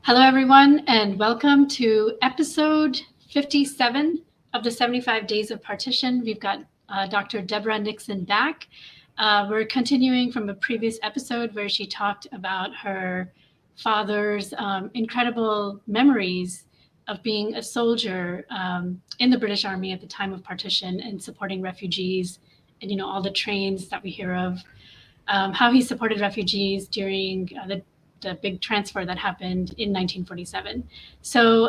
Hello, everyone, and welcome to episode 57 of the 75 Days of Partition. We've got Dr. Deborah Nixon back. We're continuing from a previous episode where she talked about her father's incredible memories of being a soldier in the British Army at the time of partition and supporting refugees and, all the trains that we hear of, how he supported refugees during the big transfer that happened in 1947. So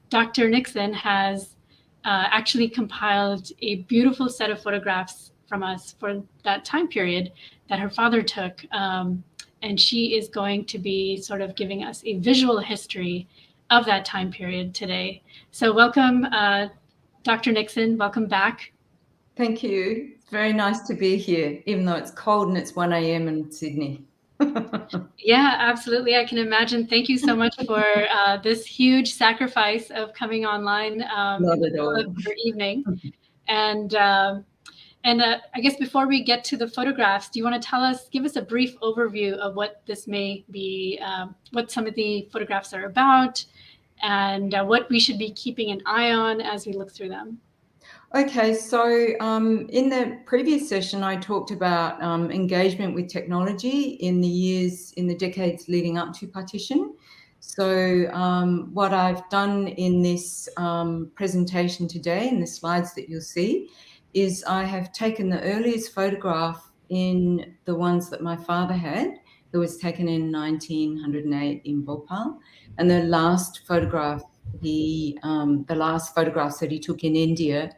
Dr. Nixon has actually compiled a beautiful set of photographs from us for that time period that her father took. And she is going to be sort of giving us a visual history of that time period today. So welcome, Dr. Nixon, welcome back. Thank you. It's very nice to be here, even though it's cold and it's 1 a.m. in Sydney. Yeah, absolutely. I can imagine. Thank you so much for this huge sacrifice of coming online Not at all. for evening. And I guess before we get to the photographs, do you want to give us a brief overview of what this may be, what some of the photographs are about, and what we should be keeping an eye on as we look through them? Okay, so in the previous session, I talked about engagement with technology in the decades leading up to partition. So what I've done in this presentation today, in the slides that you'll see, is I have taken the earliest photograph in the ones that my father had, that was taken in 1908 in Bhopal, and the last photographs that he took in India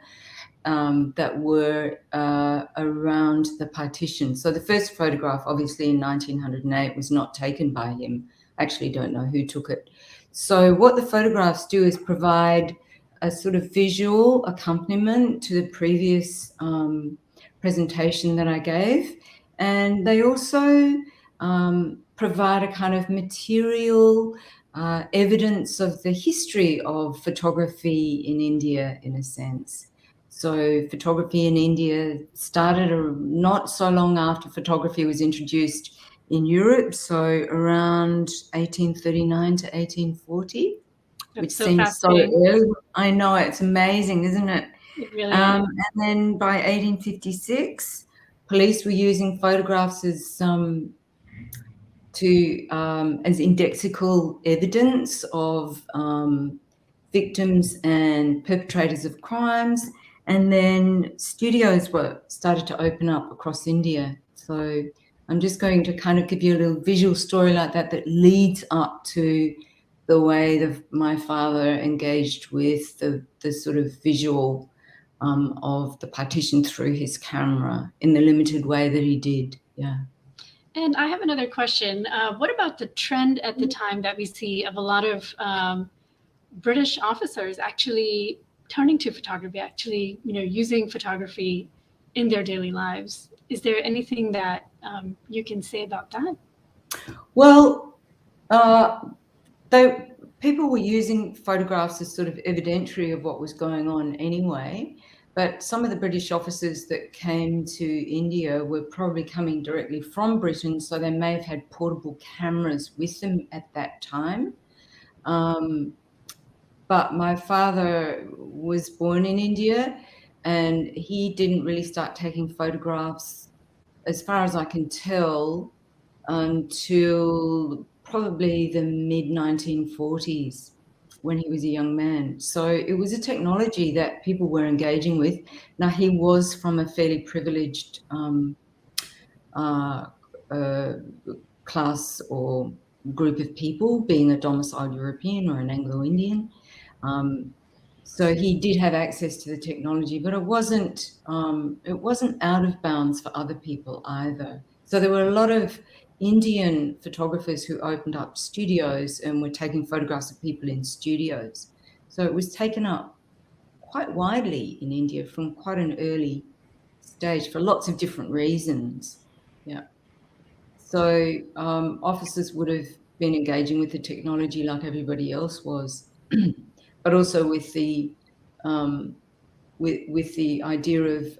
that were around the partition. So the first photograph, obviously in 1908, was not taken by him. I actually don't know who took it. So what the photographs do is provide a sort of visual accompaniment to the previous presentation that I gave. And they also provide a kind of material evidence of the history of photography in India, in a sense. So photography in India started not so long after photography was introduced in Europe, so around 1839 to 1840, which seems so early. I know, it's amazing, isn't it? It really is. And then by 1856, police were using photographs as indexical evidence of victims and perpetrators of crimes. And then studios started to open up across India. So I'm just going to kind of give you a little visual story like that leads up to the way that my father engaged with the sort of visual of the partition through his camera in the limited way that he did. Yeah. And I have another question. What about the trend at the time that we see of a lot of British officers actually turning to photography, actually, using photography in their daily lives? Is there anything that you can say about that? Well, people were using photographs as sort of evidentiary of what was going on anyway. But some of the British officers that came to India were probably coming directly from Britain, so they may have had portable cameras with them at that time. But my father was born in India, and he didn't really start taking photographs, as far as I can tell, until probably the mid-1940s, when he was a young man. So it was a technology that people were engaging with. Now, he was from a fairly privileged class or group of people, being a domiciled European or an Anglo-Indian. So he did have access to the technology, but it wasn't out of bounds for other people either. So there were a lot of Indian photographers who opened up studios and were taking photographs of people in studios. So it was taken up quite widely in India from quite an early stage for lots of different reasons. Yeah. So officers would have been engaging with the technology like everybody else was, but also with the idea of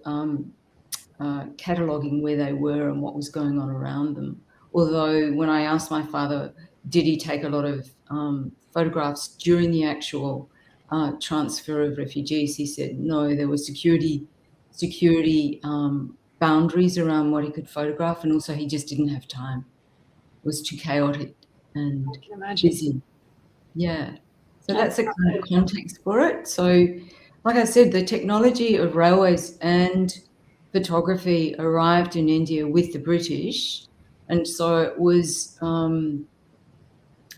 cataloguing where they were and what was going on around them. Although when I asked my father, did he take a lot of photographs during the actual transfer of refugees? He said no, there were security boundaries around what he could photograph, and also he just didn't have time. It was too chaotic and I can imagine. busy. Yeah. So that's a kind of context for it. So, like I said, the technology of railways and photography arrived in India with the British, and so it was the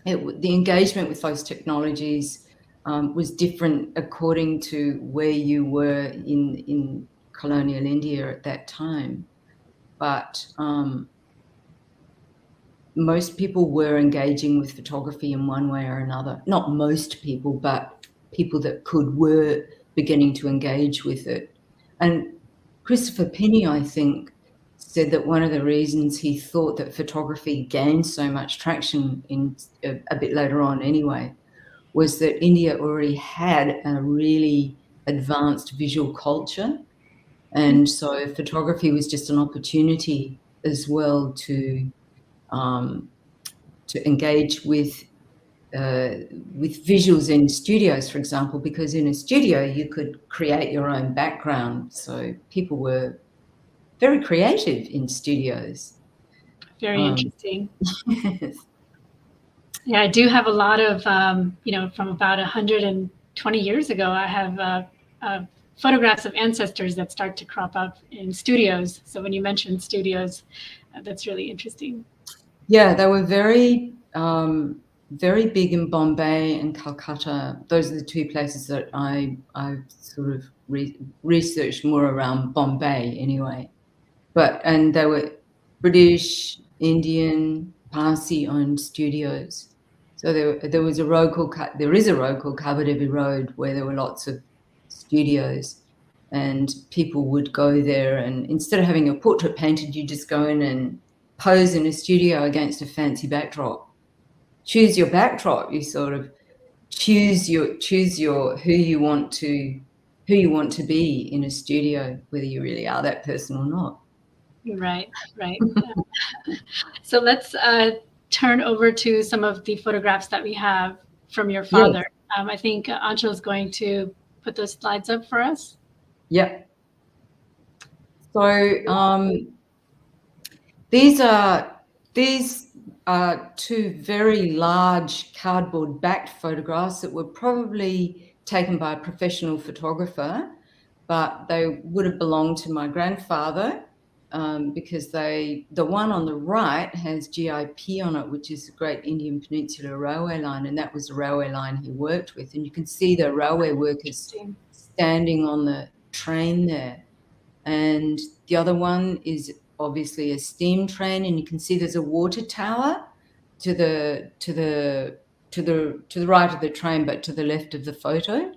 engagement with those technologies was different according to where you were in colonial India at that time. But most people were engaging with photography in one way or another. Not most people, but people that could were beginning to engage with it. And Christopher Penny, I think, said that one of the reasons he thought that photography gained so much traction in a bit later on anyway, was that India already had a really advanced visual culture. And so photography was just an opportunity as well to engage with visuals in studios, for example, because in a studio you could create your own background. So people were very creative in studios. Very interesting. Yeah, I do have a lot of, from about 120 years ago, I have photographs of ancestors that start to crop up in studios. So when you mentioned studios, that's really interesting. Yeah, they were very, very big in Bombay and Calcutta. Those are the two places that I sort of researched more around Bombay anyway. And they were British, Indian, Parsi-owned studios. So there is a road called Carbon Devi Road where there were lots of studios, and people would go there, and instead of having your portrait painted, you just go in and pose in a studio against a fancy backdrop. Choose your backdrop. You sort of choose your who you want to be in a studio, whether you really are that person or not. Right. So let's turn over to some of the photographs that we have from your father. Yes. I think Anshul is going to put those slides up for us. Yep. So these are two very large cardboard-backed photographs that were probably taken by a professional photographer, but they would have belonged to my grandfather. Because the one on the right has GIP on it, which is the Great Indian Peninsula Railway Line, and that was the railway line he worked with. And you can see the railway workers standing on the train there. And the other one is obviously a steam train, and you can see there's a water tower to the right of the train, but to the left of the photo.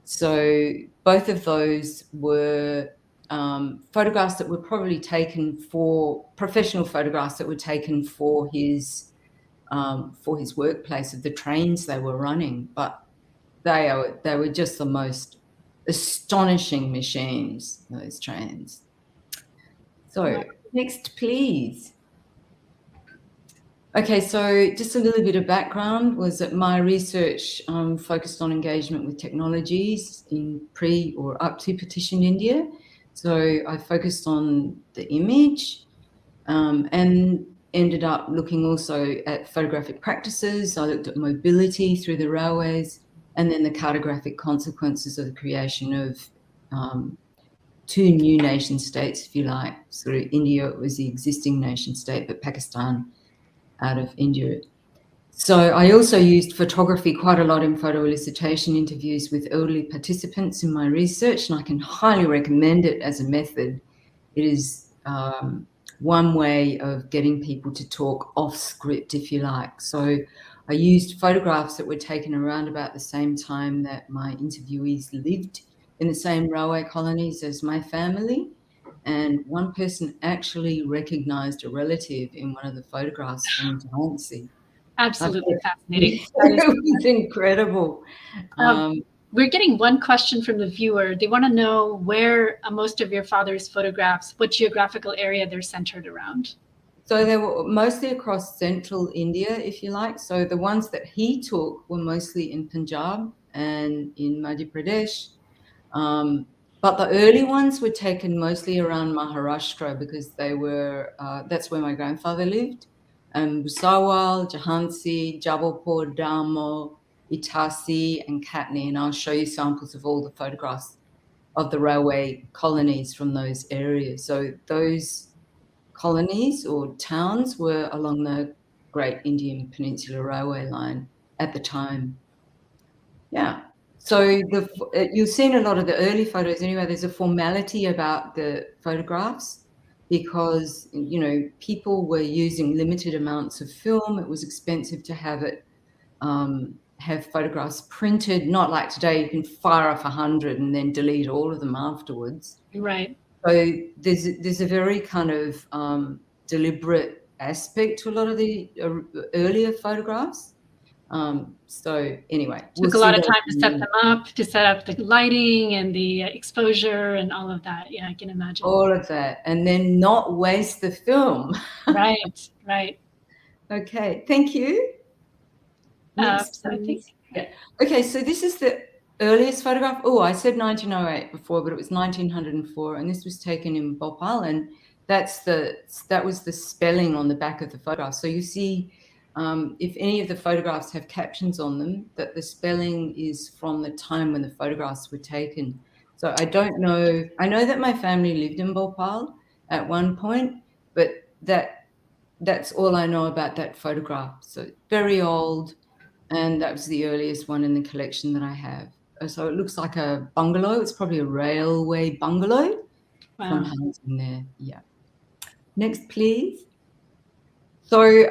So both of those were photographs that were probably taken professional photographs that were taken for his workplace of the trains they were running. But they were just the most astonishing machines, those trains. So next, please. Okay, so just a little bit of background was that my research focused on engagement with technologies in pre or up to partition India. So I focused on the image and ended up looking also at photographic practices. I looked at mobility through the railways, and then the cartographic consequences of the creation of two new nation states, if you like. Sort of India was the existing nation state, but Pakistan out of India. So I also used photography quite a lot in photo elicitation interviews with elderly participants in my research, and I can highly recommend it as a method. It is one way of getting people to talk off script, if you like. So I used photographs that were taken around about the same time that my interviewees lived in the same railway colonies as my family. And one person actually recognized a relative in one of the photographs from Delancey. Absolutely fascinating. It was incredible. We're getting one question from the viewer. They want to know where most of your father's photographs, what geographical area they're centered around. So they were mostly across central India, if you like. So the ones that he took were mostly in Punjab and in Madhya Pradesh. But the early ones were taken mostly around Maharashtra because they were, that's where my grandfather lived. Bhusawal, Jhansi, Jabalpur, Damo, Itasi, and Katni. And I'll show you samples of all the photographs of the railway colonies from those areas. So those colonies or towns were along the Great Indian Peninsular Railway line at the time. Yeah. So you've seen a lot of the early photos anyway. There's a formality about the photographs because, you know, people were using limited amounts of film. It was expensive to have it, have photographs printed, not like today you can fire off 100 and then delete all of them afterwards. Right. So there's a very kind of deliberate aspect to a lot of the earlier photographs. So anyway, Took a lot of time to set them up, to set up the lighting and the exposure and all of that. Yeah, I can imagine. All of that, and then not waste the film. Right, right. Okay, thank you. Next, so I think, yeah. Okay, so this is the earliest photograph. Oh, I said 1908 before, but it was 1904, and this was taken in Bhopal, and that was the spelling on the back of the photograph. So you see, if any of the photographs have captions on them, that the spelling is from the time when the photographs were taken. So I don't know. I know that my family lived in Bhopal at one point, but that's all I know about that photograph. So very old, and that was the earliest one in the collection that I have. So it looks like a bungalow. It's probably a railway bungalow. wow. From housing there. Yeah. Next, please. So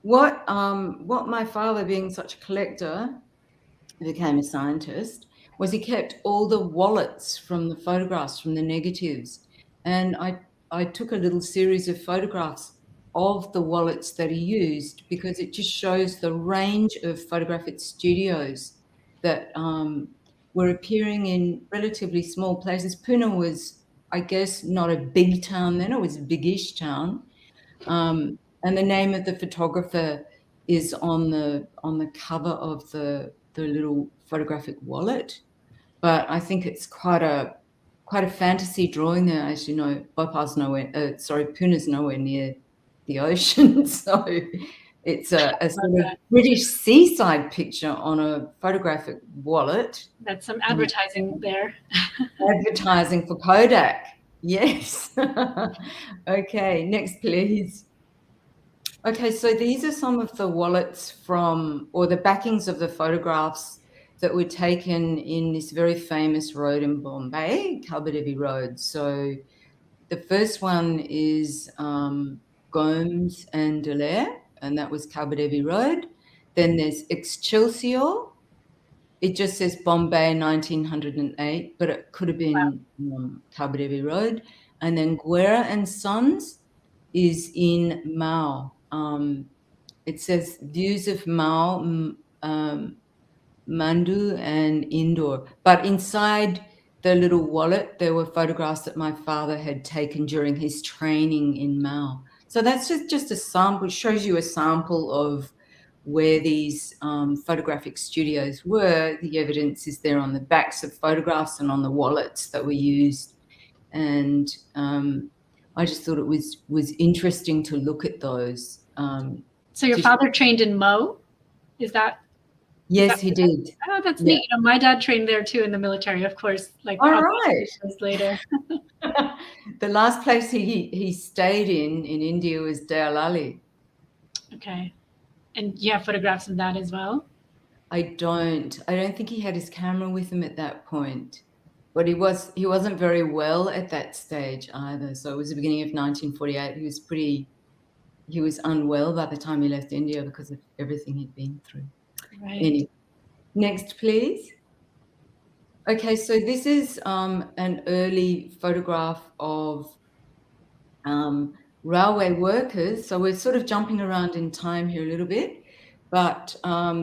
what my father, being such a collector, became a scientist, was he kept all the wallets from the photographs, from the negatives. And I took a little series of photographs of the wallets that he used because it just shows the range of photographic studios that were appearing in relatively small places. Pune was, I guess, not a big town then. It was a biggish town. And the name of the photographer is on the cover of the little photographic wallet. But I think it's quite a fantasy drawing there. As you know, Pune's nowhere near the ocean. So it's a sort of British seaside picture on a photographic wallet. That's some advertising there. Advertising for Kodak. Yes. Okay, next, please. Okay, so these are some of the wallets or the backings of the photographs that were taken in this very famous road in Bombay, Kalbadevi Road. So the first one is Gomes and Dallaire, and that was Kalbadevi Road. Then there's Excelsior. It just says Bombay 1908, but it could have been Kalbadevi Road. And then Guerra and Sons is in Mao. It says views of Mao, Mandu and Indore. But inside the little wallet, there were photographs that my father had taken during his training in Mao. So that's just a sample, shows you a sample of where these photographic studios were. The evidence is there on the backs of photographs and on the wallets that were used. And I just thought it was interesting to look at those. So your father trained in Mo? Is that? Yes, he did. Oh, that's neat. You know, my dad trained there too in the military, of course. Like all right. Later. The last place he stayed in India was Deolali. Okay. And you have photographs of that as well? I don't think he had his camera with him at that point. But he wasn't very well at that stage either. So it was the beginning of 1948. He was unwell by the time he left India because of everything he'd been through. Right. Anyway, next, please. Okay, so this is an early photograph of railway workers. So we're sort of jumping around in time here a little bit, but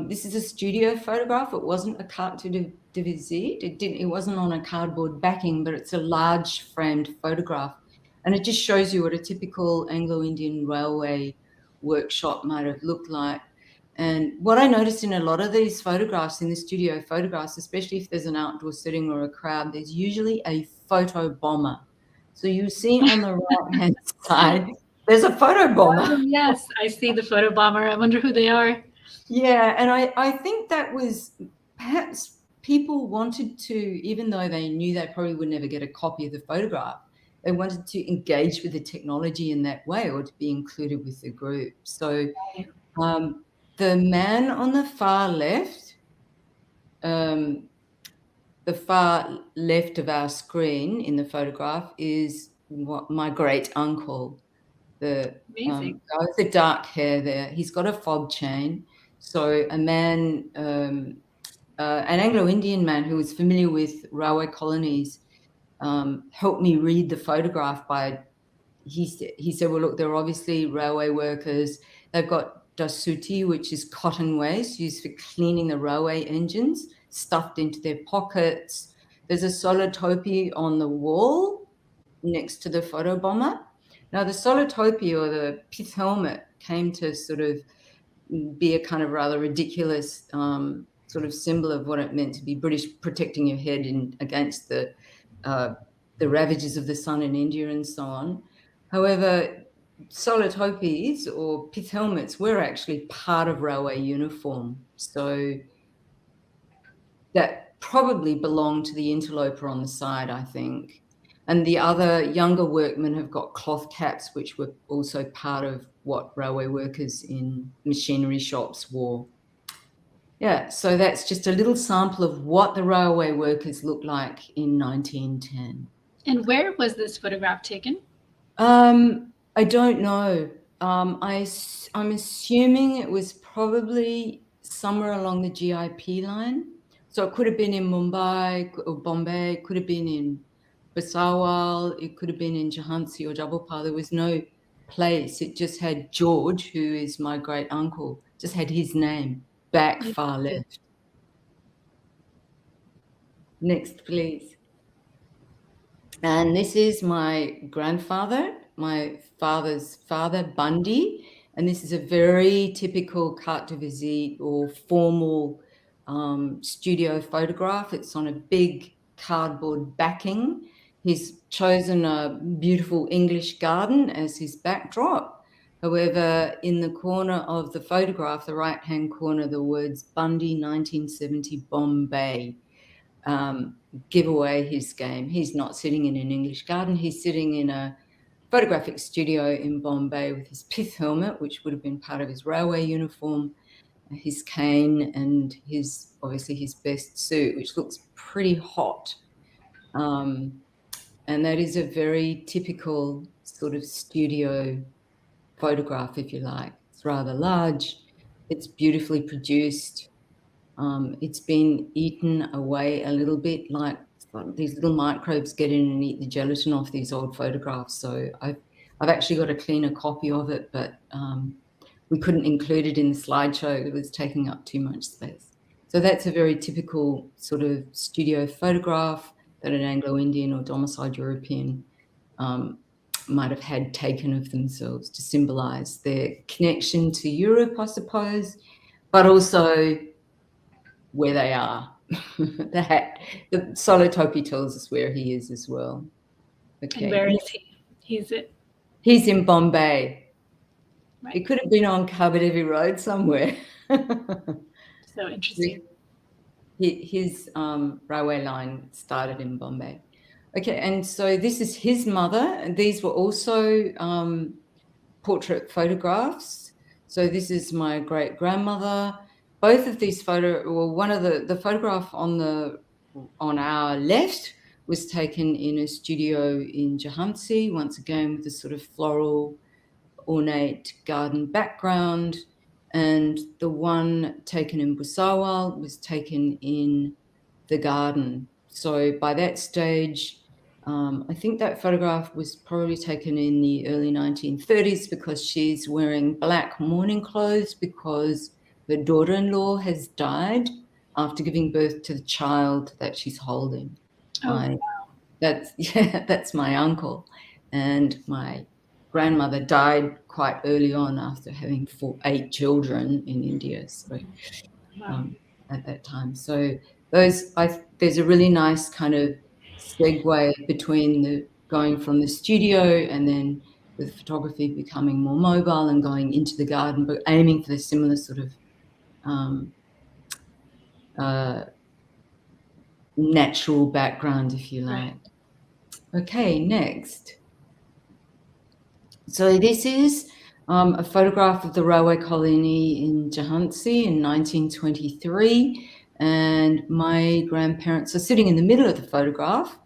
this is a studio photograph. It wasn't a carte de visite. It wasn't on a cardboard backing, but it's a large framed photograph. And it just shows you what a typical Anglo-Indian railway workshop might have looked like. And what I noticed in a lot of these photographs, in the studio photographs, especially if there's an outdoor setting or a crowd, there's usually a photo bomber. So you see on the right-hand side, there's a photo bomber. Oh, yes, I see the photo bomber. I wonder who they are. Yeah, and I think that was perhaps people wanted to, even though they knew they probably would never get a copy of the photograph, they wanted to engage with the technology in that way or to be included with the group. So the man on the far left, the far left of our screen in the photograph is my great uncle. The Amazing. guy with the dark hair there. He's got a fob chain. So a man, an Anglo-Indian man who was familiar with railway colonies, helped me read the photograph by. He said, well, look, they're obviously railway workers. They've got dasuti, which is cotton waste used for cleaning the railway engines, stuffed into their pockets. There's a solid topi on the wall next to the photo bomber. Now, the solid topi or the pith helmet came to sort of be a kind of rather ridiculous sort of symbol of what it meant to be British, protecting your head against the ravages of the sun in India and so on. However, solid topis or pith helmets were actually part of railway uniform. So that probably belonged to the interloper on the side, I think. And the other younger workmen have got cloth caps, which were also part of what railway workers in machinery shops wore. Yeah, so that's just a little sample of what the railway workers looked like in 1910. And where was this photograph taken? I don't know. I'm assuming it was probably somewhere along the GIP line. So it could have been in Mumbai or Bombay, it could have been in Basawal, it could have been in Jhansi or Jabalpur. There was no place. It just had George, who is my great uncle, just had his name, back far left. Next, please. And this is my grandfather, my father's father, Bundy. And this is a very typical carte de visite or formal studio photograph. It's on a big cardboard backing. He's chosen a beautiful English garden as his backdrop. However, in the corner of the photograph, the right-hand corner, the words Bundy 1970 Bombay give away his game. He's not sitting in an English garden. He's sitting in a photographic studio in Bombay with his pith helmet, which would have been part of his railway uniform, his cane, and obviously his best suit, which looks pretty hot. And that is a very typical sort of studio photograph, if you like. It's rather large. It's beautifully produced. It's been eaten away a little bit, like these little microbes get in and eat the gelatin off these old photographs. So I've actually got a cleaner copy of it, but we couldn't include it in the slideshow. It was taking up too much space. So that's a very typical sort of studio photograph that an Anglo-Indian or domiciled European might have had taken of themselves to symbolize their connection to Europe, I suppose, but also where they are. The solid topi tells us where he is as well. Okay. And where is he? He's in Bombay. Right. It could have been on Carbadevi Road somewhere. So interesting. His railway line started in Bombay. Okay, and so this is his mother, and these were also portrait photographs. So this is my great grandmother. Both of these one of the photograph on our left was taken in a studio in Jhansi, once again with a sort of floral, ornate garden background. And the one taken in Busawal was taken in the garden. So by that stage, I think that photograph was probably taken in the early 1930s because she's wearing black mourning clothes because her daughter-in-law has died after giving birth to the child that she's holding. Oh, wow. That's my uncle. and my grandmother died quite early on after having 8 children in India. So at that time, so there's a really nice kind of segue between the going from the studio and then with photography becoming more mobile and going into the garden, but aiming for the similar sort of natural background, if you like. Right. Okay, next. So this is a photograph of the railway colony in Jhansi in 1923, and my grandparents are sitting in the middle of the photograph,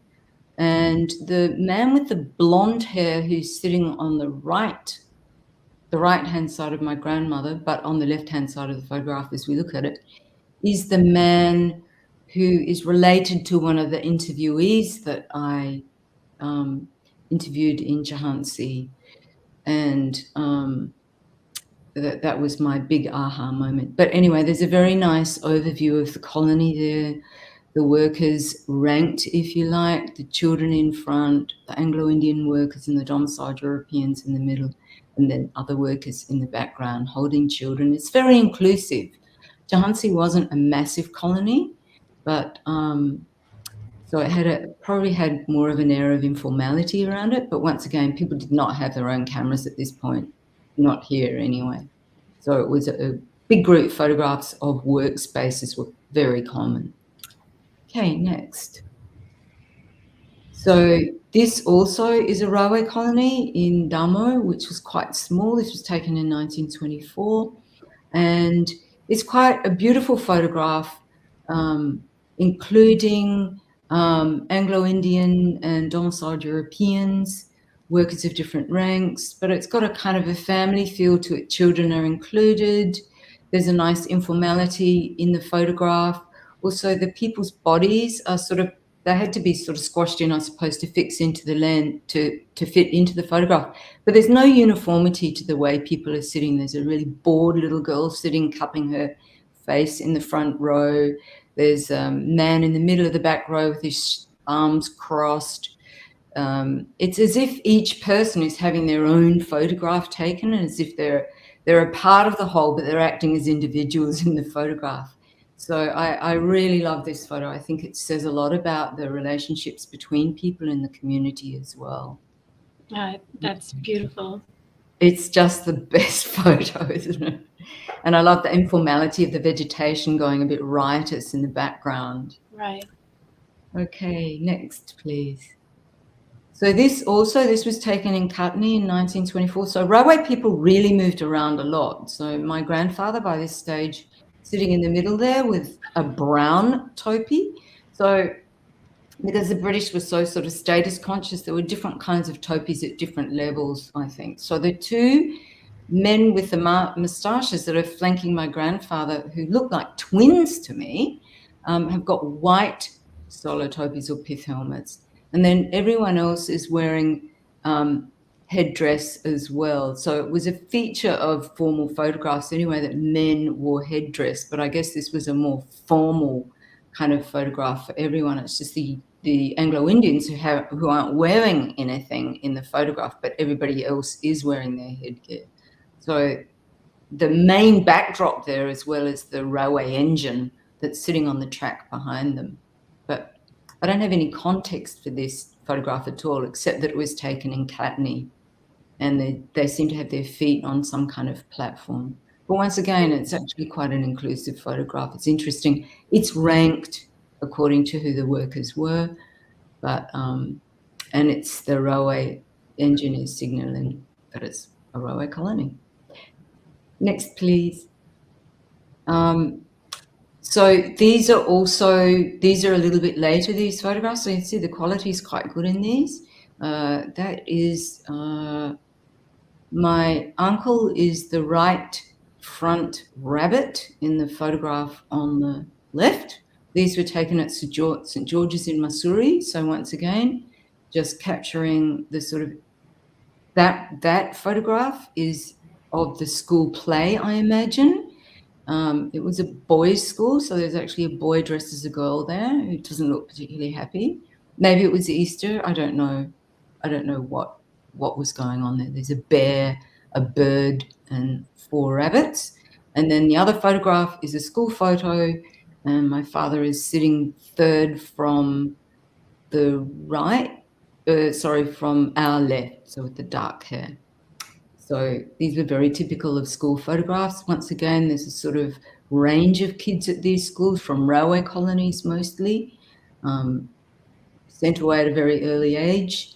and the man with the blonde hair who's sitting on the right-hand side of my grandmother, but on the left-hand side of the photograph as we look at it, is the man who is related to one of the interviewees that I interviewed in Jhansi. And that was my big aha moment. But anyway, there's a very nice overview of the colony there, the workers ranked, if you like, the children in front, the Anglo-Indian workers and the domiciled Europeans in the middle, and then other workers in the background holding children. It's very inclusive. Jhansi wasn't a massive colony, but so it probably had more of an air of informality around it. But once again, people did not have their own cameras at this point, not here anyway. So it was a big group. Photographs of workspaces were very common. Okay, next. So this also is a railway colony in Damo, which was quite small. This was taken in 1924. And it's quite a beautiful photograph, including Anglo-Indian and domiciled Europeans, workers of different ranks, but it's got a kind of a family feel to it. Children are included. There's a nice informality in the photograph. Also, the people's bodies are they had to be sort of squashed in, I suppose, to fix into the land, to fit into the photograph. But there's no uniformity to the way people are sitting. There's a really bored little girl sitting, cupping her face in the front row. There's a man in the middle of the back row with his arms crossed. It's as if each person is having their own photograph taken, and as if they're a part of the whole, but they're acting as individuals in the photograph. So I really love this photo. I think it says a lot about the relationships between people in the community as well. That's beautiful. It's just the best photo, isn't it? And I love the informality of the vegetation going a bit riotous in the background. Right. Okay, next, please. So this was taken in Katni in 1924. So railway people really moved around a lot. So my grandfather, by this stage, sitting in the middle there with a brown topi. So because the British were so sort of status conscious, there were different kinds of topis at different levels, I think. So the two men with the moustaches that are flanking my grandfather, who look like twins to me, have got white solo topis or pith helmets. And then everyone else is wearing headdress as well. So it was a feature of formal photographs anyway that men wore headdress, but I guess this was a more formal kind of photograph for everyone. It's just the Anglo-Indians who aren't wearing anything in the photograph, but everybody else is wearing their headgear. So the main backdrop there, as well as the railway engine that's sitting on the track behind them. But I don't have any context for this photograph at all, except that it was taken in Katni, and they seem to have their feet on some kind of platform. But once again, it's actually quite an inclusive photograph. It's interesting. It's ranked according to who the workers were, but and it's the railway engine is signalling that it's a railway colony. Next, please. So these are a little bit later, these photographs. So you can see the quality is quite good in these. That is, my uncle is the right front rabbit in the photograph on the left. These were taken at St. George's in Mussoorie. So once again, just capturing the sort of, that photograph is of the school play, I imagine. It was a boys' school, so there's actually a boy dressed as a girl there who doesn't look particularly happy. Maybe it was Easter. I don't know what what was going on there. There's a bear, a bird, and 4 rabbits. And then the other photograph is a school photo, and my father is sitting third from the right, from our left, so with the dark hair. So these were very typical of school photographs. Once again, there's a sort of range of kids at these schools from railway colonies mostly, sent away at a very early age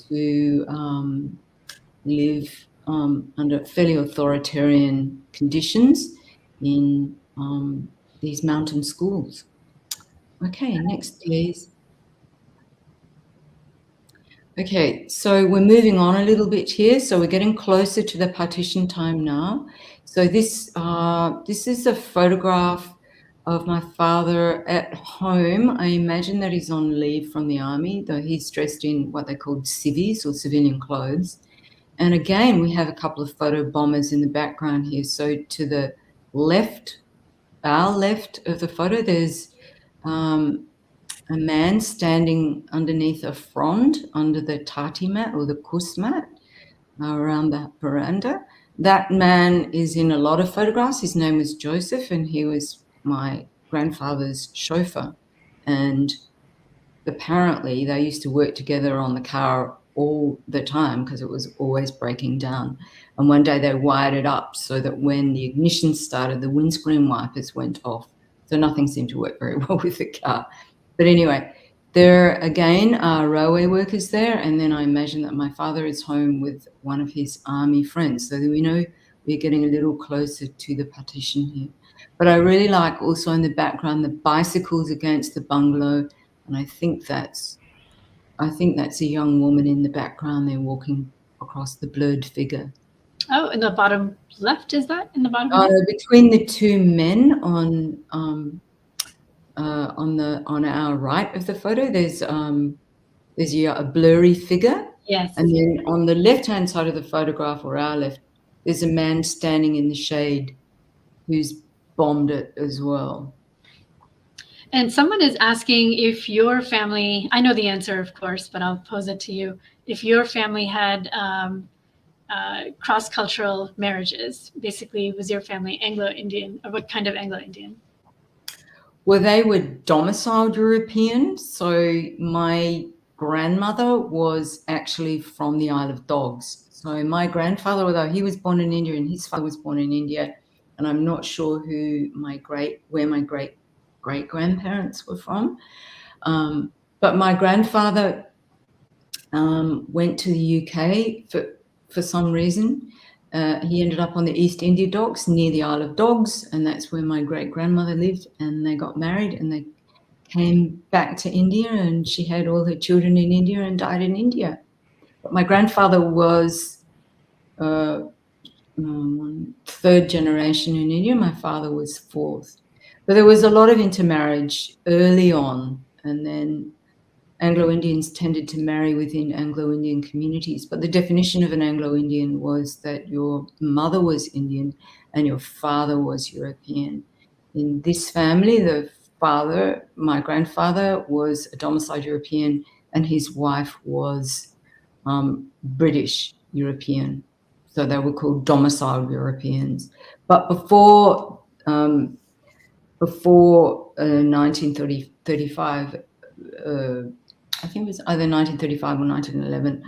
to live under fairly authoritarian conditions in these mountain schools. Okay, next please. Okay, so we're moving on a little bit here. So we're getting closer to the partition time now. So this is a photograph of my father at home. I imagine that he's on leave from the army, though he's dressed in what they called civvies or civilian clothes. And again, we have a couple of photo bombers in the background here. So to the left, our left of the photo, there's a man standing underneath a frond under the tati mat or the kus mat around the veranda. That man is in a lot of photographs. His name was Joseph, and he was my grandfather's chauffeur. And apparently they used to work together on the car all the time because it was always breaking down. And one day they wired it up so that when the ignition started, the windscreen wipers went off. So nothing seemed to work very well with the car. But anyway, there again are railway workers there, and then I imagine that my father is home with one of his army friends, so that we know we're getting a little closer to the partition here. But I really like also in the background the bicycles against the bungalow, and I think that's a young woman in the background there walking across the blurred figure. Oh, in the bottom left, is that in the bottom? Between the 2 men on our right of the photo, there's a blurry figure. Yes. And then on the left-hand side of the photograph, or our left, there's a man standing in the shade who's bombed it as well. And someone is asking if your family, I know the answer, of course, but I'll pose it to you. If your family had cross-cultural marriages, basically, was your family Anglo-Indian, or what kind of Anglo-Indian? Well, they were domiciled European. So my grandmother was actually from the Isle of Dogs. So my grandfather, although he was born in India and his father was born in India, and I'm not sure where my great-grandparents were from. But my grandfather went to the UK for some reason. He ended up on the East India Docks near the Isle of Dogs, and that's where my great-grandmother lived, and they got married and they came back to India, and she had all her children in India and died in India. But my grandfather was 3rd generation in India. My father was 4th. But there was a lot of intermarriage early on, and then Anglo-Indians tended to marry within Anglo-Indian communities. But the definition of an Anglo-Indian was that your mother was Indian and your father was European. In this family, my grandfather, was a domiciled European, and his wife was British European. So they were called domiciled Europeans. But before 1935, I think it was either 1935 or 1911,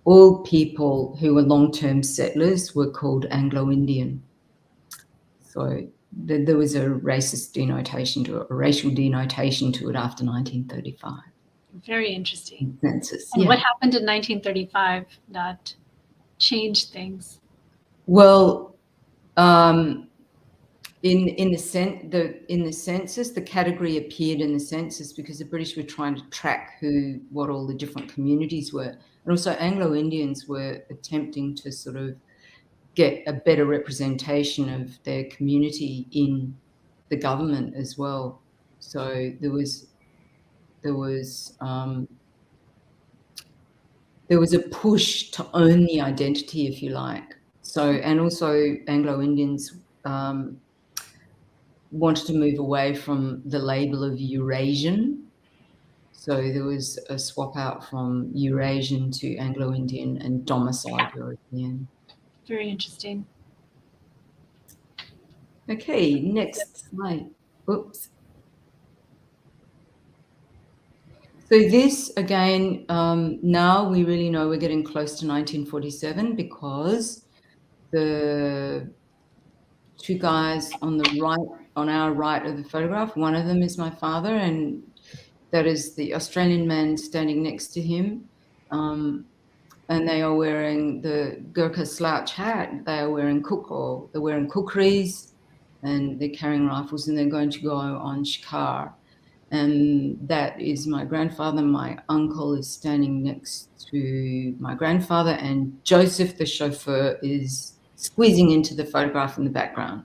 all people who were long-term settlers were called Anglo-Indian. So there was a racist denotation to it, a racial denotation to it after 1935. Very interesting. Census, and yeah. What happened in 1935 that changed things? Well, in the census, the category appeared in the census because the British were trying to track what all the different communities were, and also Anglo-Indians were attempting to sort of get a better representation of their community in the government as well. So there was a push to own the identity, if you like. So, and also Anglo-Indians wanted to move away from the label of Eurasian. So there was a swap out from Eurasian to Anglo-Indian and domiciled European. Very interesting. Okay, next slide. Oops. So this, again, now we really know we're getting close to 1947 because the two guys on the right, on our right of the photograph, one of them is my father, and that is the Australian man standing next to him. And they are wearing the Gurkha slouch hat. They are wearing they're wearing kukris, and they're carrying rifles, and they're going to go on shikar. And that is my grandfather. My uncle is standing next to my grandfather, and Joseph, the chauffeur, is squeezing into the photograph in the background.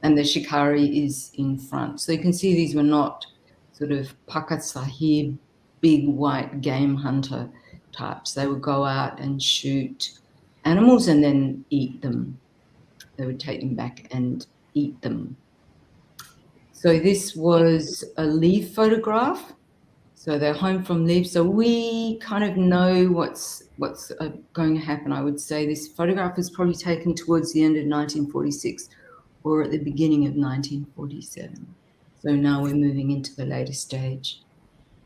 And the shikari is in front. So you can see these were not sort of Pakat Sahib, big white game hunter types. They would go out and shoot animals and then eat them. They would take them back and eat them. So this was a leave photograph. So they're home from leave. So we kind of know what's going to happen. I would say this photograph was probably taken towards the end of 1946 or at the beginning of 1947. So now we're moving into the later stage.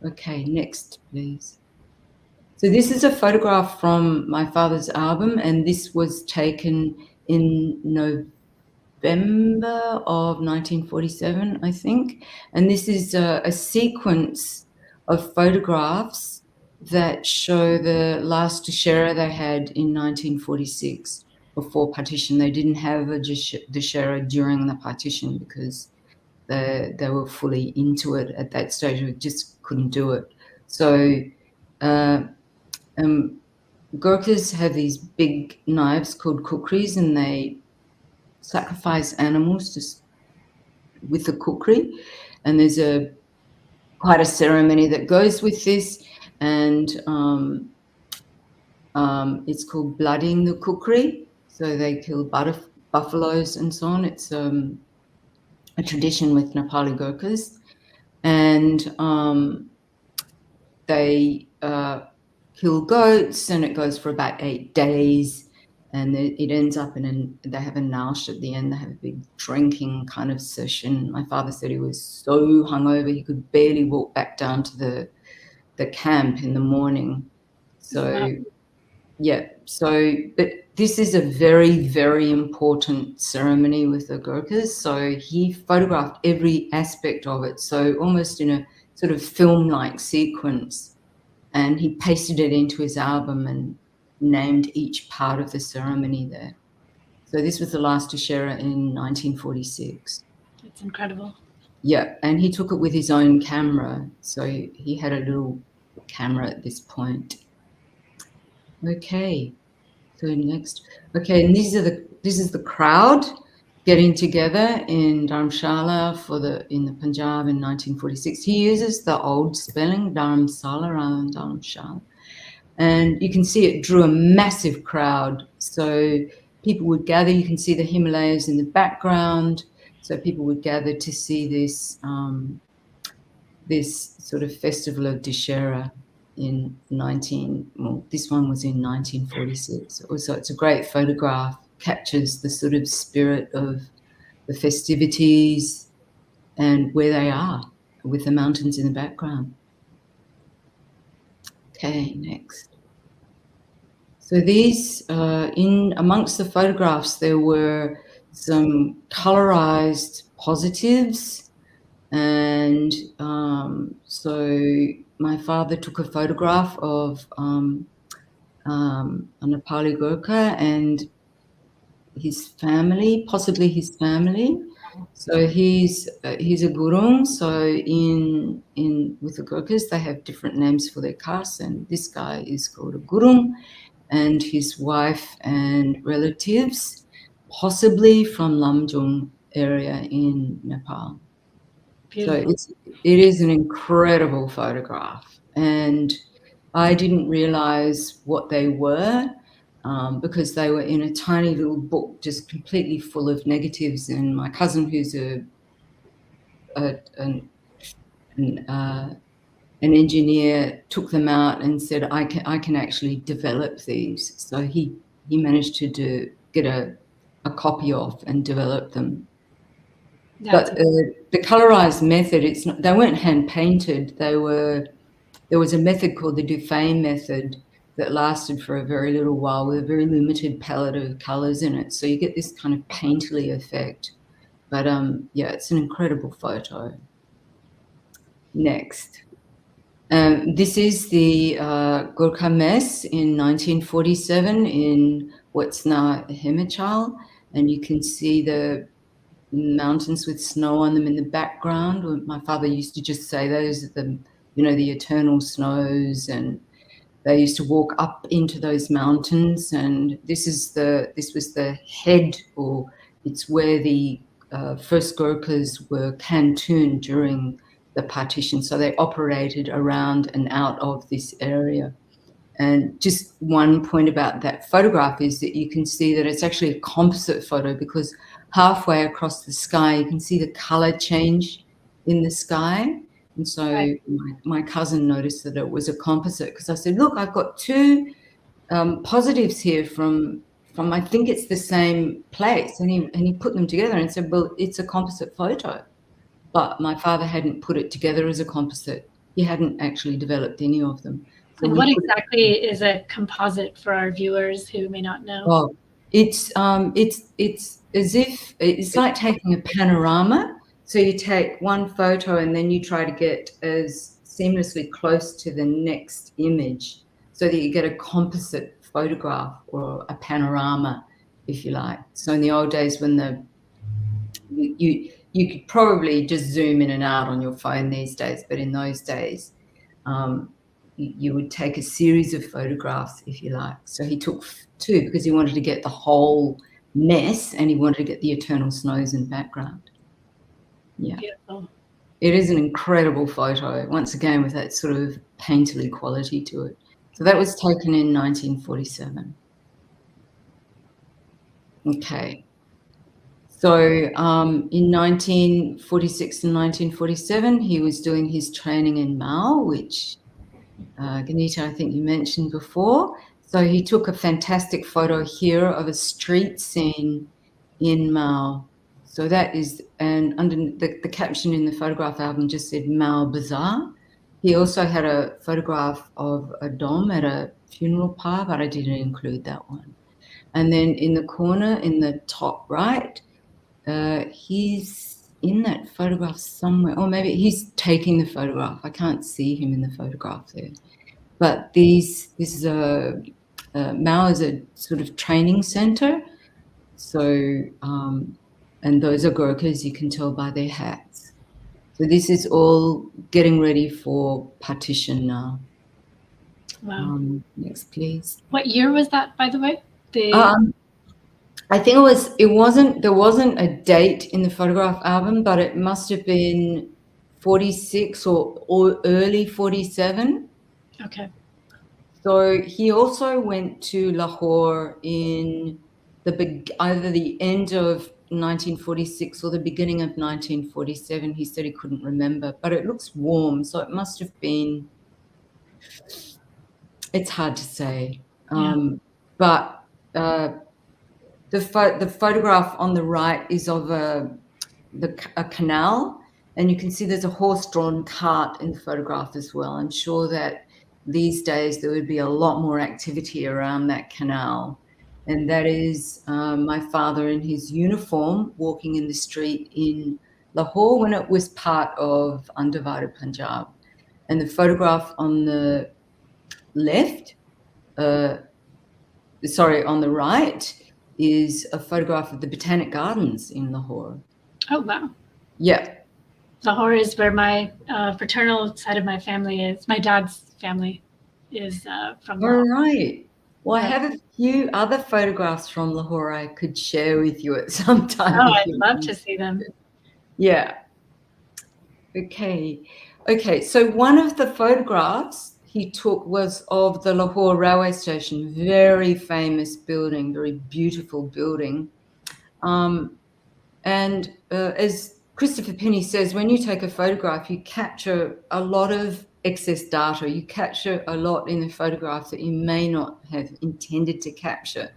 Okay, next, please. So this is a photograph from my father's album, and this was taken in November of 1947, I think. And this is a sequence of photographs that show the last Dussehra they had in 1946 before partition. They didn't have a Dussehra during the partition because they were fully into it at that stage. We just couldn't do it. So Gurkhas have these big knives called kukris, and they sacrifice animals just with the kukri. And there's quite a ceremony that goes with this, and it's called blooding the kukri. So they kill buffaloes and so on. It's a tradition with Nepali Gurkhas, and they kill goats, and it goes for about 8 days, and it ends up they have a naush at the end. They have a big drinking kind of session. My father said he was so hungover he could barely walk back down to the camp in the morning. So wow. Yeah, so but this is a very, very important ceremony with the Gurkhas. So he photographed every aspect of it, so almost in a sort of film-like sequence, and he pasted it into his album and named each part of the ceremony there. So this was the last Dussehra in 1946. It's incredible. Yeah, and he took it with his own camera. So he had a little camera at this point. Okay, so next. Okay, and this is the crowd getting together in Dharamshala in the Punjab in 1946. He uses the old spelling, Dharamsala rather than Dharamshala. And you can see it drew a massive crowd. So people would gather. You can see the Himalayas in the background. So people would gather to see this this sort of festival of Dussehra this one was in 1946. Also, it's a great photograph, captures the sort of spirit of the festivities and where they are with the mountains in the background. Okay, next. So these, amongst the photographs, there were some colorized positives, and so my father took a photograph of a Nepali Gurkha and his family, possibly his family. So he's a gurung. So in with the Gurkhas, they have different names for their castes, and this guy is called a gurung, and his wife and relatives, possibly from Lamjung area in Nepal. Beautiful. So it is an incredible photograph, and I didn't realize what they were because they were in a tiny little book, just completely full of negatives. And my cousin, who's an engineer took them out and said, I can actually develop these. So he managed to get a copy of and develop them. That's But the colorized method, they weren't hand painted. There was a method called the Dufay method that lasted for a very little while with a very limited palette of colors in it. So you get this kind of painterly effect. But yeah, it's an incredible photo. Next. This is the Gorkha Mess in 1947 in what's now Himachal. And you can see the mountains with snow on them in the background. My father used to just say those are the eternal snows, and they used to walk up into those mountains. And this was the head, or it's where the first Gurkhas were cantoned during the partition. So they operated around and out of this area. And just one point about that photograph is that you can see that it's actually a composite photo, because halfway across the sky, you can see the color change in the sky. And so right. my cousin noticed that it was a composite, because I said, look, I've got two positives here from I think it's the same place. And he put them together and said, well, it's a composite photo. But my father hadn't put it together as a composite. He hadn't actually developed any of them. So and what exactly is a composite for our viewers who may not know? Oh, it's as if it's like taking a panorama. So you take one photo and then you try to get as seamlessly close to the next image so that you get a composite photograph or a panorama, if you like. So in the old days, when you could probably just zoom in and out on your phone these days, but in those days, you would take a series of photographs, if you like. So he took two because he wanted to get the whole mess and he wanted to get the eternal snows in background. Yeah. Beautiful. It is an incredible photo, once again, with that sort of painterly quality to it. So that was taken in 1947. Okay. So in 1946 and 1947, he was doing his training in Mao, which Ganita, I think you mentioned before. So he took a fantastic photo here of a street scene in Mao. So that is, and under the caption in the photograph album just said Mao Bazaar. He also had a photograph of a dom at a funeral pyre, but I didn't include that one. And then in the corner, in the top right, he's in that photograph somewhere, or maybe he's taking the photograph. I can't see him in the photograph there. But this is Mao is a sort of training center. So, and those are Gurkhas, you can tell by their hats. So this is all getting ready for partition now. Wow. Next, please. What year was that, by the way? I think there wasn't a date in the photograph album, but it must have been 46 or early 47. Okay. So he also went to Lahore in either the end of 1946 or the beginning of 1947. He said he couldn't remember, but it looks warm, so it must have been. It's hard to say, but the photograph on the right is of a canal, and you can see there's a horse-drawn cart in the photograph as well. I'm sure that these days there would be a lot more activity around that canal. And that is my father in his uniform walking in the street in Lahore when it was part of undivided Punjab. And the photograph on the left, on the right, is a photograph of the Botanic Gardens in Lahore. Oh, wow. Yeah. Lahore is where my fraternal side of my family is. My dad's family is from Lahore. All right. Well, I have a few other photographs from Lahore I could share with you at some time. Oh, I'd love to see them. Yeah. Okay. So one of the photographs he took was of the Lahore railway station, very famous building, very beautiful building. And as Christopher Penny says, when you take a photograph, you capture a lot of excess data. You capture a lot in the photograph that you may not have intended to capture.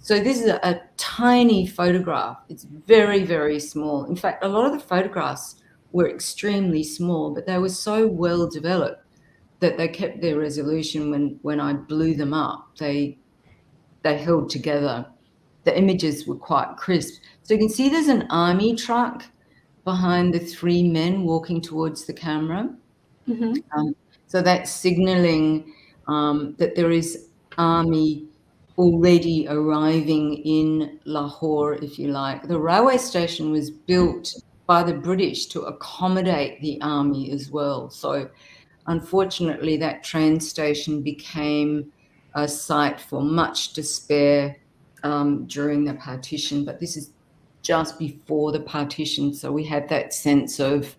So this is a tiny photograph. It's very, very small. In fact, a lot of the photographs were extremely small, but they were so well developed that they kept their resolution when I blew them up. They held together. The images were quite crisp. So you can see there's an army truck behind the three men walking towards the camera. So that's signaling that there is army already arriving in Lahore, if you like. The railway station was built by the British to accommodate the army as well. So unfortunately, that train station became a site for much despair during the partition, but this is just before the partition. So we have that sense of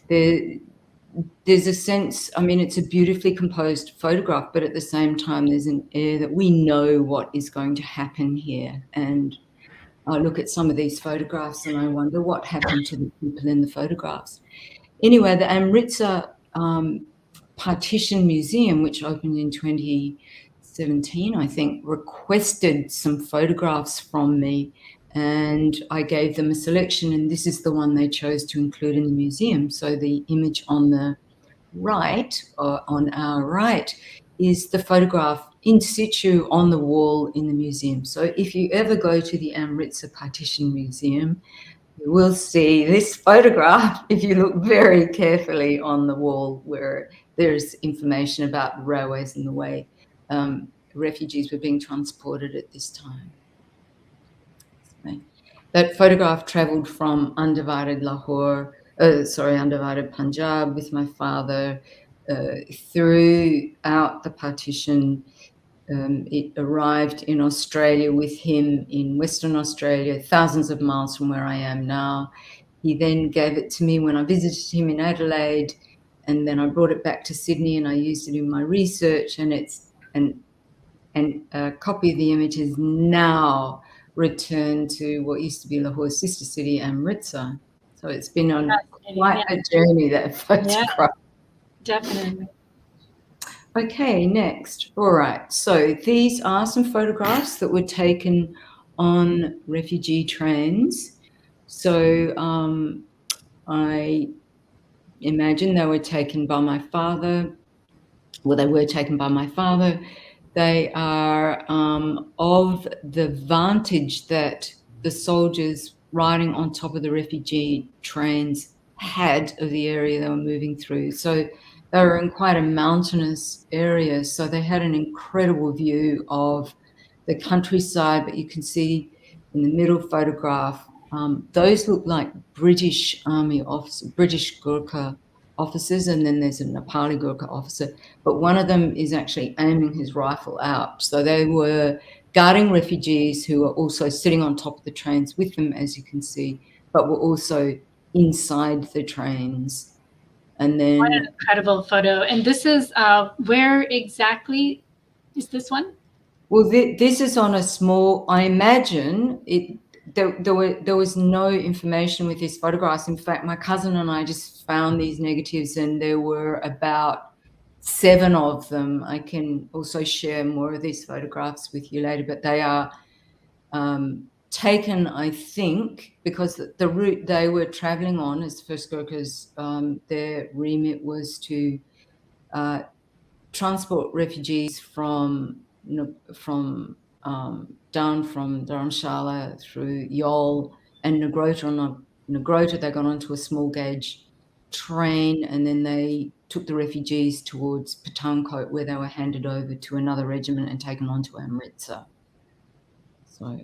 there's a sense, I mean, it's a beautifully composed photograph, but at the same time, there's an air that we know what is going to happen here. And I look at some of these photographs and I wonder what happened to the people in the photographs. Anyway, the Amritsar Partition Museum, which opened in 2017, I think, requested some photographs from me, and I gave them a selection, and this is the one they chose to include in the museum. So the image on the right, or on our right, is the photograph in situ on the wall in the museum. So if you ever go to the Amritsar Partition Museum, you will see this photograph if you look very carefully on the wall, where there's information about railways and the way refugees were being transported at this time. That photograph travelled from undivided undivided Punjab with my father throughout the partition. It arrived in Australia with him in Western Australia, thousands of miles from where I am now. He then gave it to me when I visited him in Adelaide, and then I brought it back to Sydney and I used it in my research, and a copy of the image is now returned to what used to be Lahore's sister city, Amritsar. So it's been on quite a journey, that photograph. Yeah, definitely. Okay, next. All right. So these are some photographs that were taken on refugee trains. So I imagine they were taken by my father. Well, they were taken by my father. They are of the vantage that the soldiers riding on top of the refugee trains had of the area they were moving through. So they were in quite a mountainous area, so they had an incredible view of the countryside. But you can see in the middle photograph, those look like British Army officers, British Gurkha officers, and then there's a Nepali Gurkha officer, but one of them is actually aiming his rifle out. So they were guarding refugees who were also sitting on top of the trains with them, as you can see, but were also inside the trains. And then what an incredible photo. And this is where exactly is this one? Well, this is on a small, I imagine there was no information with these photographs. In fact, my cousin and I just found these negatives, and there were about 7 of them. I can also share more of these photographs with you later, but they are taken, I think, because the route they were traveling on as First Gurkhas, their remit was to transport refugees from down from Dharamshala through Yol and Nagrota. On Nagrota, they got onto a small gauge train, and then they took the refugees towards Pathankot, where they were handed over to another regiment and taken on to Amritsar. So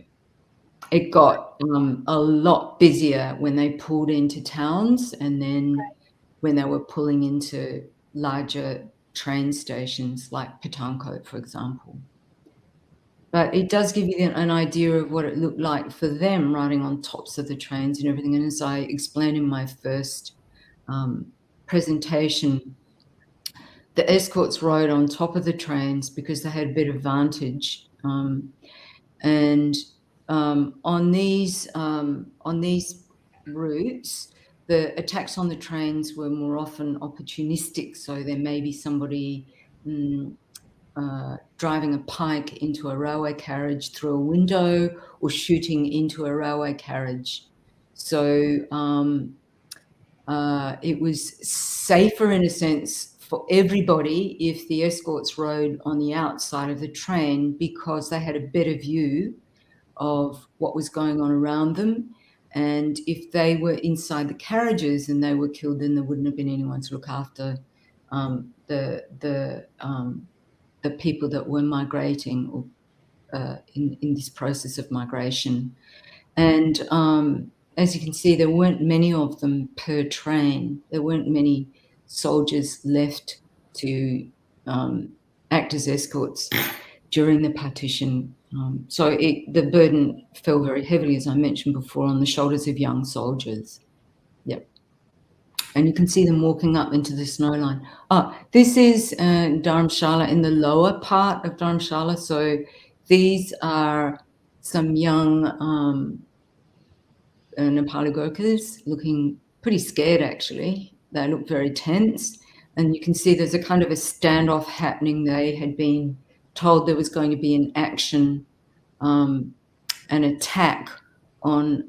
it got a lot busier when they pulled into towns, and then when they were pulling into larger train stations like Pathankot, for example. But it does give you an idea of what it looked like for them riding on tops of the trains and everything. And as I explained in my first presentation, the escorts rode on top of the trains because they had a bit of vantage. And on these routes, the attacks on the trains were more often opportunistic. So there may be somebody driving a pike into a railway carriage through a window or shooting into a railway carriage. So it was safer in a sense for everybody if the escorts rode on the outside of the train, because they had a better view of what was going on around them. And if they were inside the carriages and they were killed, then there wouldn't have been anyone to look after the people that were migrating or in this process of migration. And as you can see, there weren't many of them per train. There weren't many soldiers left to act as escorts during the partition. So the burden fell very heavily, as I mentioned before, on the shoulders of young soldiers. Yep. And you can see them walking up into the snow line. This is Dharamshala, in the lower part of Dharamshala. So these are some young Nepali Gurkhas looking pretty scared, actually. They look very tense. And you can see there's a kind of a standoff happening. They had been told there was going to be an action, an attack on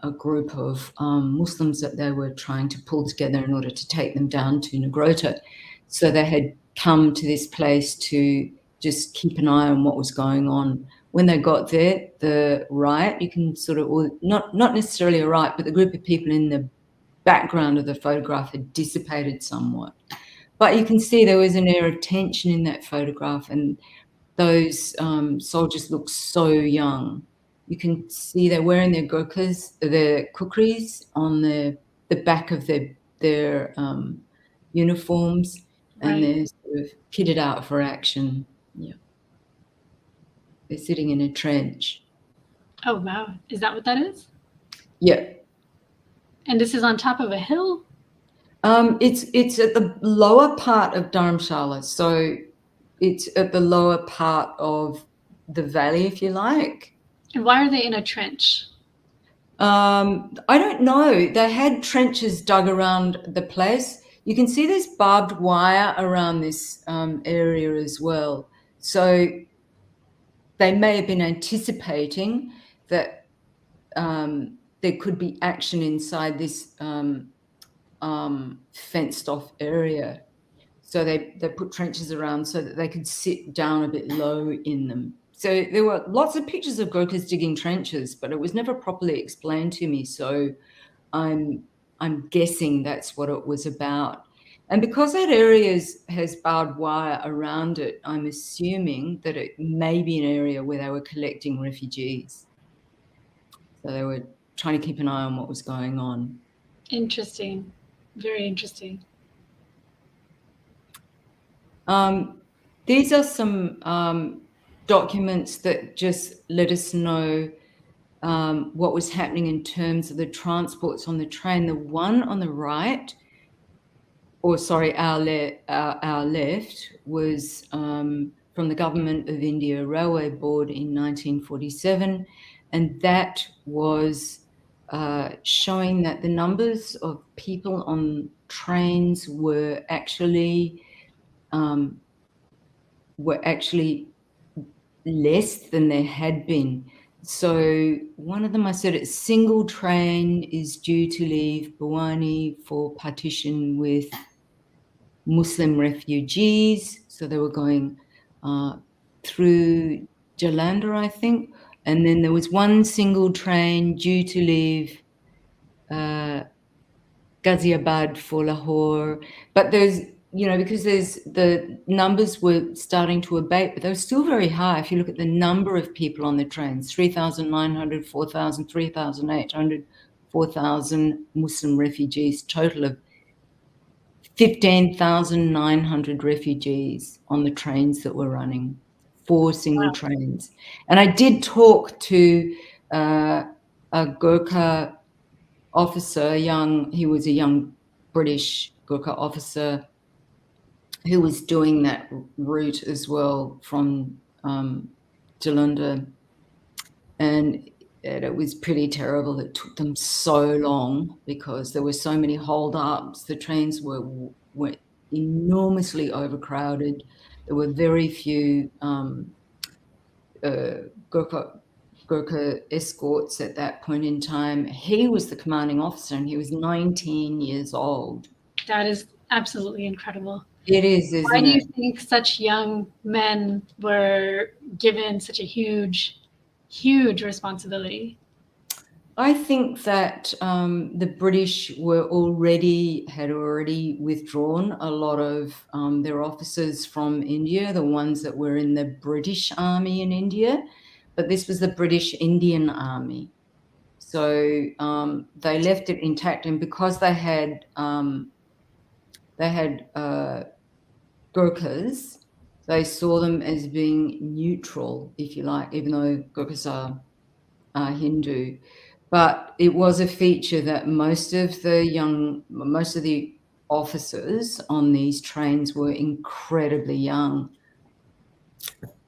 a group of Muslims that they were trying to pull together in order to take them down to Negrota. So they had come to this place to just keep an eye on what was going on. When they got there, the riot, you can sort of, or not necessarily a riot, but the group of people in the background of the photograph had dissipated somewhat. But you can see there was an air of tension in that photograph, and those soldiers look so young. You can see they're wearing their gurkhas, their kukris on the back of their uniforms, and they're sort of kitted out for action. Yeah, they're sitting in a trench. Oh wow! Is that what that is? Yeah. And this is on top of a hill? It's at the lower part of Dharamshala, so it's at the lower part of the valley, if you like. And why are they in a trench? I don't know. They had trenches dug around the place. You can see there's barbed wire around this area as well. So they may have been anticipating that there could be action inside this fenced off area. So they put trenches around so that they could sit down a bit low in them. So there were lots of pictures of Gurkhas digging trenches, but it was never properly explained to me. So I'm guessing that's what it was about. And because that area has barbed wire around it, I'm assuming that it may be an area where they were collecting refugees. So they were trying to keep an eye on what was going on. Interesting. Very interesting. These are some documents that just let us know what was happening in terms of the transports on the train. The one on the right, or sorry, our left, was from the Government of India Railway Board in 1947, and that was showing that the numbers of people on trains were actually less than there had been. So one of them, I said, a single train is due to leave Bhuwani for partition with Muslim refugees. So they were going through Jalandhar, I think. And then there was one single train due to leave Ghaziabad for Lahore. But there's, because the numbers were starting to abate, but they were still very high. If you look at the number of people on the trains, 3,900, 4,000, 3,800, 4,000 Muslim refugees, total of 15,900 refugees on the trains that were running, 4 single trains. And I did talk to a Gurkha officer, he was a young British Gurkha officer who was doing that route as well from Jalandhar. And it was pretty terrible. It took them so long because there were so many hold-ups. The trains were enormously overcrowded. There were very few Gurkha escorts at that point in time. He was the commanding officer, and he was 19 years old. That is absolutely incredible. It is, isn't it? Why do you think such young men were given such a huge responsibility? I think that the British had already withdrawn a lot of their officers from India, the ones that were in the British Army in India, but this was the British Indian Army. So they left it intact, and because they had Gurkhas, they saw them as being neutral, if you like, even though Gurkhas are Hindu. But it was a feature that most of the officers on these trains were incredibly young.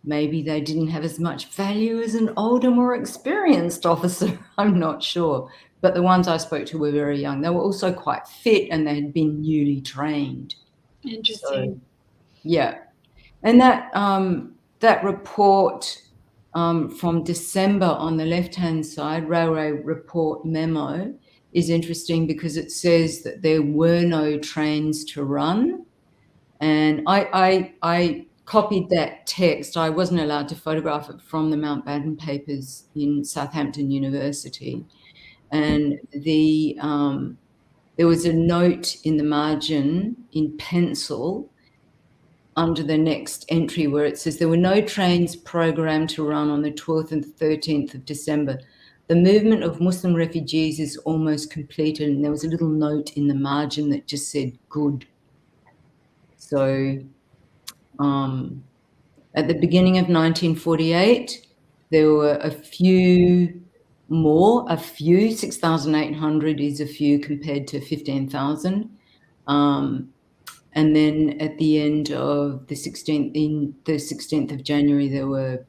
Maybe they didn't have as much value as an older, more experienced officer. I'm not sure. But the ones I spoke to were very young. They were also quite fit, and they had been newly trained. Interesting. So, yeah. And that report from December on the left-hand side, Railway Report Memo, is interesting because it says that there were no trains to run. And I copied that text. I wasn't allowed to photograph it from the Mountbatten papers in Southampton University. And there was a note in the margin in pencil under the next entry where it says there were no trains programmed to run on the 12th and 13th of December. The movement of Muslim refugees is almost completed. And there was a little note in the margin that just said good. So at the beginning of 1948, there were a few, 6,800 is a few compared to 15,000. And then at the end of the 16th of January, there were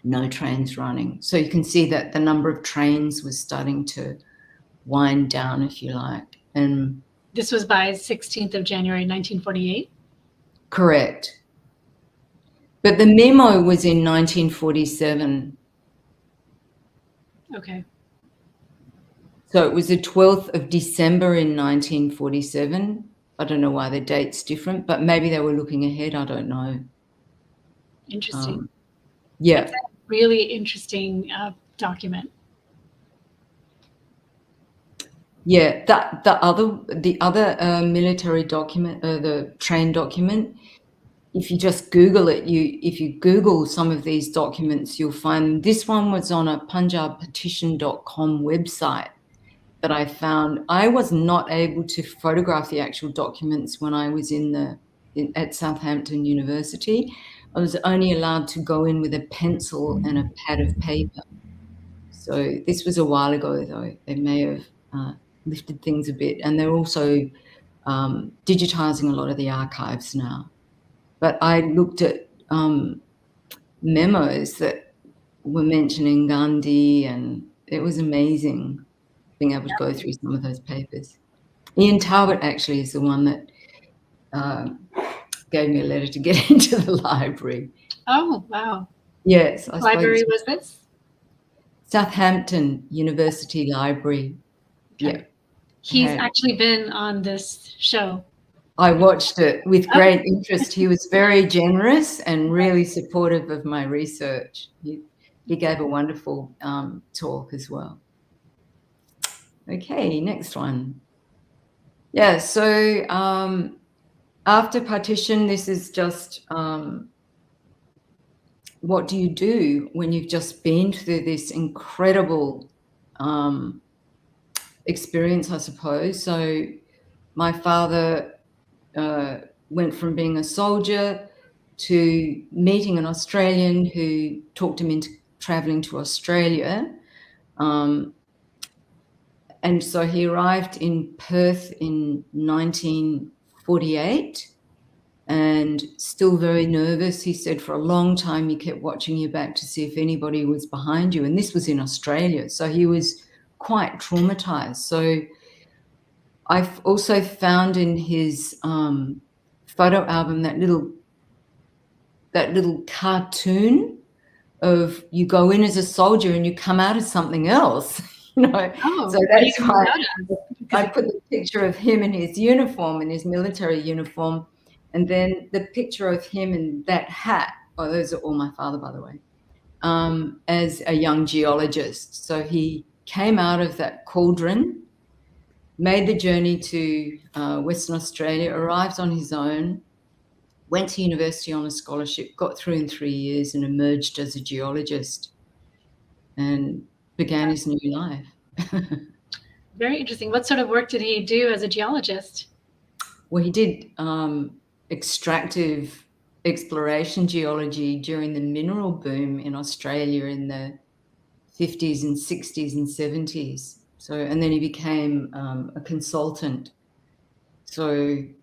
no trains running. So you can see that the number of trains was starting to wind down, if you like. And this was by 16th of January, 1948? Correct. But the memo was in 1947. Okay. So it was the 12th of December in 1947. I don't know why the date's different, but maybe they were looking ahead. I don't know. Interesting. Yeah. It's a really interesting document. Yeah, the other military document, the train document, if you just Google it, if you Google some of these documents, you'll find this one was on a punjabpartition.com website that I found. I was not able to photograph the actual documents when I was at Southampton University. I was only allowed to go in with a pencil and a pad of paper. So this was a while ago, though. They may have lifted things a bit, and they're also digitizing a lot of the archives now. But I looked at memos that were mentioning Gandhi, and it was amazing being able to go through some of those papers. Ian Talbot actually is the one that gave me a letter to get into the library. Oh, wow. Yes. What library was this? Southampton University Library. Okay. Yeah. He's actually been on this show. I watched it with great interest. He was very generous and really supportive of my research. He gave a wonderful talk as well. Okay, next one. Yeah, so after partition, this is just what do you do when you've just been through this incredible experience, I suppose. So my father went from being a soldier to meeting an Australian who talked him into traveling to Australia. And so he arrived in Perth in 1948, and still very nervous. He said for a long time he kept watching your back to see if anybody was behind you. And this was in Australia. So he was quite traumatized. So I've also found in his photo album that little cartoon of you go in as a soldier and you come out as something else. Oh, So what do you that's come why out as? I put the picture of him in his uniform, in his military uniform, and then the picture of him in that hat. Oh, those are all my father, by the way, as a young geologist. So he came out of that cauldron, made the journey to Western Australia, arrived on his own, went to university on a scholarship, got through in 3 years, and emerged as a geologist and began his new life. Very interesting. What sort of work did he do as a geologist? Well, he did extractive exploration geology during the mineral boom in Australia in the 50s and 60s and 70s. So, and then he became a consultant. So he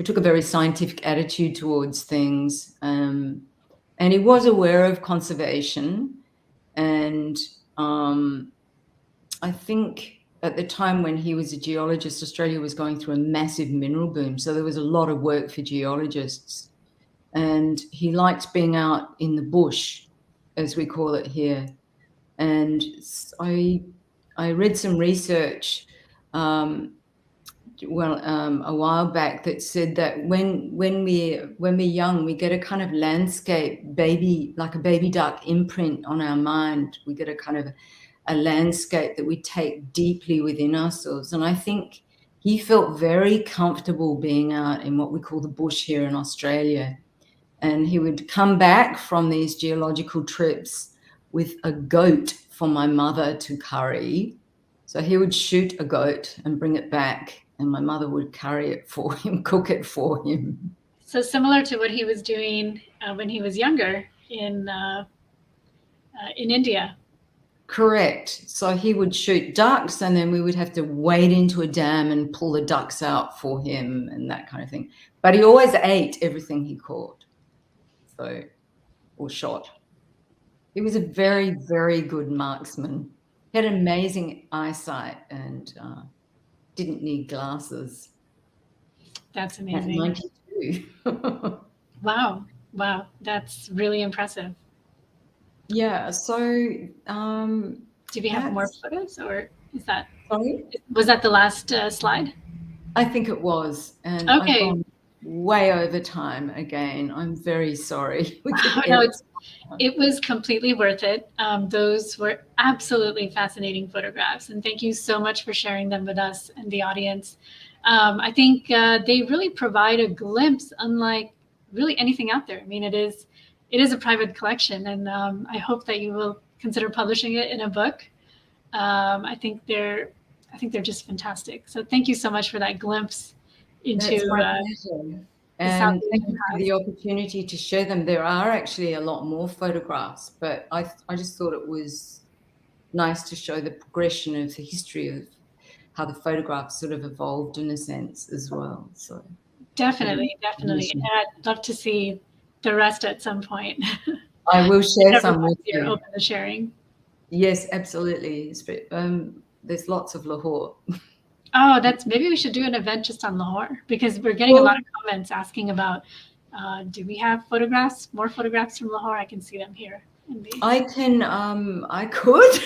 took a very scientific attitude towards things, and he was aware of conservation. And I think at the time when he was a geologist, Australia was going through a massive mineral boom. So there was a lot of work for geologists. And he liked being out in the bush, as we call it here. And I read some research a while back that said that when we're young, we get a kind of landscape like a baby duck imprint on our mind. We get a kind of a landscape that we take deeply within ourselves. And I think he felt very comfortable being out in what we call the bush here in Australia. And he would come back from these geological trips with a goat for my mother to curry. So he would shoot a goat and bring it back, and my mother would curry it for him, cook it for him. So similar to what he was doing when he was younger in India. Correct. So he would shoot ducks, and then we would have to wade into a dam and pull the ducks out for him and that kind of thing. But he always ate everything he caught, or shot. He was a very, very good marksman. He had amazing eyesight and didn't need glasses. That's amazing. At 92. Wow. That's really impressive. Yeah. So do we have more photos, or is that? Sorry? Was that the last slide? I think it was. And okay. I've gone way over time again. I'm very sorry. No, it was completely worth it. Those were absolutely fascinating photographs, and thank you so much for sharing them with us and the audience. I think they really provide a glimpse unlike really anything out there. I mean, it is a private collection, and I hope that you will consider publishing it in a book. I think they're just fantastic. So thank you so much for that glimpse into and thank you for the opportunity to share them. There are actually a lot more photographs, but I just thought it was nice to show the progression of the history of how the photographs sort of evolved in a sense as well. So definitely. And I'd love to see the rest at some point. I will share some with you. You're open to sharing. Yes, absolutely. There's lots of Lahore. Oh, maybe we should do an event just on Lahore, because we're getting a lot of comments asking about, do we have more photographs from Lahore? I can see them here. I could.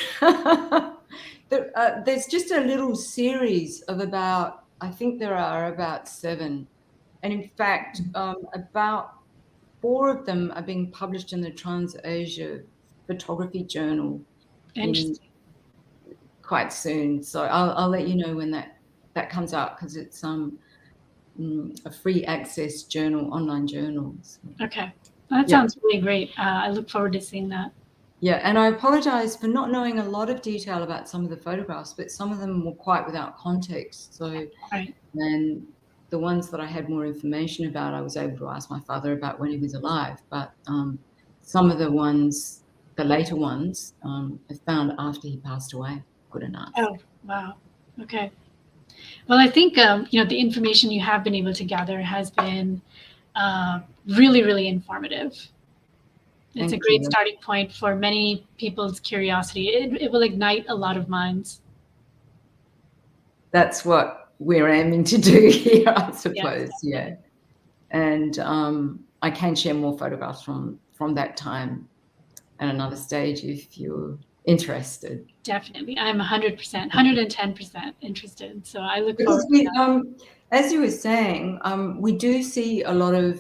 There's just a little series of I think there are about 7. And in fact, about 4 of them are being published in the Trans-Asia Photography Journal quite soon. So I'll let you know when that comes out, because it's a free access journal, online journal. So. Okay. That sounds really great. I look forward to seeing that. Yeah, and I apologize for not knowing a lot of detail about some of the photographs, but some of them were quite without context. So, and the ones that I had more information about, I was able to ask my father about when he was alive. But some of the later ones, I found after he passed away. Good enough. Oh, wow. Okay. Well, I think, the information you have been able to gather has been really, really informative. It's a great starting point for many people's curiosity. It will ignite a lot of minds. That's what we're aiming to do here, I suppose. Yes. Yeah. And I can share more photographs from that time at another stage if you're interested. Definitely. I'm 100%, 110% interested. So I look forward to that. As you were saying, we do see a lot of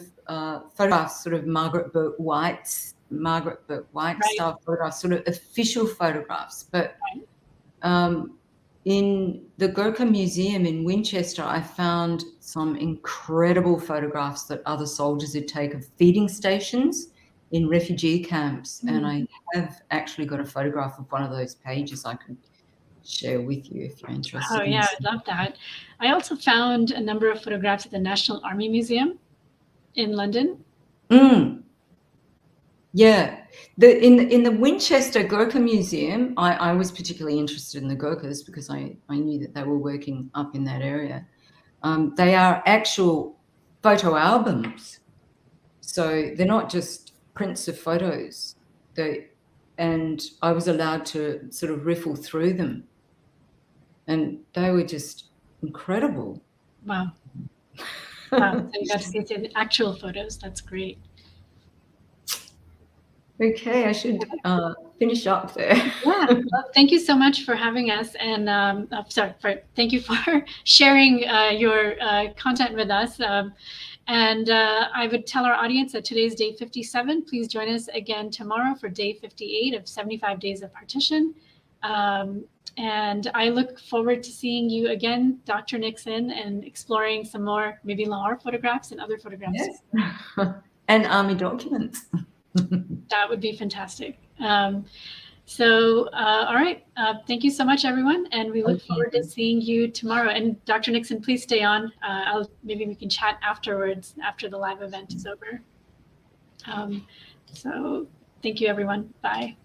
photographs, sort of Margaret Bourke-White Right. style photographs, sort of official photographs. But in the Gurkha Museum in Winchester, I found some incredible photographs that other soldiers had taken of feeding stations in refugee camps. And I have actually got a photograph of one of those pages I could share with you if you're interested. Oh, yeah, I'd love that. I also found a number of photographs at the National Army Museum in London. Yeah. In the Winchester Gurkha Museum, I was particularly interested in the Gurkhas because I knew that they were working up in that area. They are actual photo albums. So they're not just prints of photos. And I was allowed to sort of riffle through them. And they were just incredible. Wow. Wow. So you got to see the actual photos. That's great. Okay, I should finish up there. Yeah. Well, thank you so much for having us. And thank you for sharing your content with us. And I would tell our audience that today's day 57. Please join us again tomorrow for day 58 of 75 Days of Partition. And I look forward to seeing you again, Dr. Nixon, and exploring some more maybe Lahore photographs and other photographs. Yes. And army documents. That would be fantastic. All right. Thank you so much, everyone. And we look forward to seeing you tomorrow. And Dr. Nixon, please stay on. Maybe we can chat afterwards, after the live event is over. So thank you, everyone. Bye.